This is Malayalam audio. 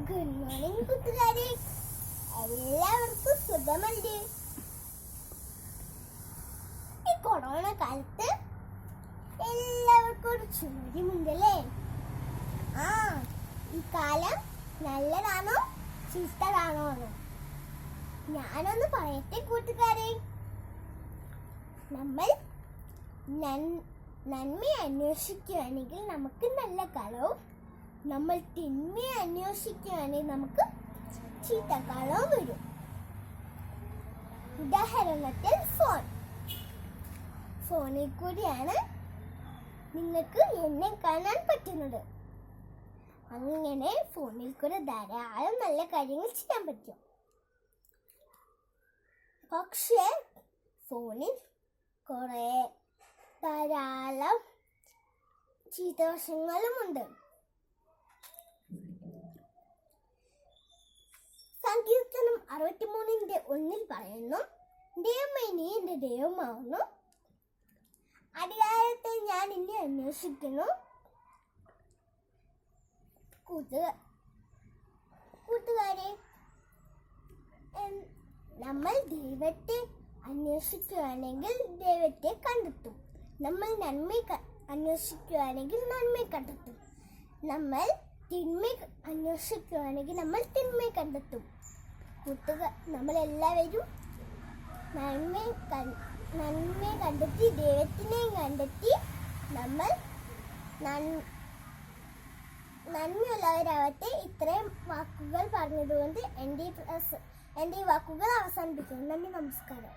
ഗുഡ് മോർണിംഗ് കൂട്ടുകാരെ, എല്ലാവർക്കും സുഖമല്ലേ? ഈ കൊറോണ കാലത്ത് എല്ലാവർക്കും ഒരു ചോദ്യമുണ്ടല്ലേ, ഈ കാലം നല്ലതാണോ ചീത്തതാണോ എന്ന്. ഞാനൊന്ന് പറയട്ടെ കൂട്ടുകാരെ, നമ്മൾ നന്മയെ അന്വേഷിക്കുകയാണെങ്കിൽ നമുക്ക് നല്ല കാലവും, നമ്മൾ തിന്മയെ അന്വേഷിക്കുകയാണെങ്കിൽ നമുക്ക് ചീത്തക്കാലവും വരും. ഉദാഹരണത്തിൽ ഫോണിൽ കൂടിയാണ് നിങ്ങൾക്ക് എന്നെ കാണാൻ പറ്റുന്നത്. അങ്ങനെ ഫോണിൽ കൂടെ ധാരാളം നല്ല കാര്യങ്ങൾ ചെയ്യാൻ പറ്റും. പക്ഷേ ഫോണിൽ ധാരാളം ചീത്തവശങ്ങളുമുണ്ട്. സങ്കീർത്തനം 63:1 പറയുന്നു, ദൈവമേ നീ എന്റെ ദൈവമാവുന്നു, അധികാരത്തെ ഞാൻ നിന്നെ അന്വേഷിക്കുന്നു. കൂട്ടുകാരെ, നമ്മൾ ദൈവത്തെ അന്വേഷിക്കുകയാണെങ്കിൽ ദൈവത്തെ കണ്ടെത്തും. നമ്മൾ നന്മ അന്വേഷിക്കുകയാണെങ്കിൽ നന്മയെ കണ്ടെത്തും. നമ്മൾ തിന്മ അന്വേഷിക്കുകയാണെങ്കിൽ നമ്മൾ തിന്മയെ കണ്ടെത്തും. നമ്മളെല്ലാവരും നന്മയെ കണ്ടെത്തി ദൈവത്തിനെയും കണ്ടെത്തി നമ്മൾ നന്മയുള്ളവരാവട്ടെ. ഇത്രയും വാക്കുകൾ പറഞ്ഞതുകൊണ്ട് എൻ്റെ വാക്കുകൾ അവസാനിപ്പിക്കുന്നു. നന്ദി, നമസ്കാരം.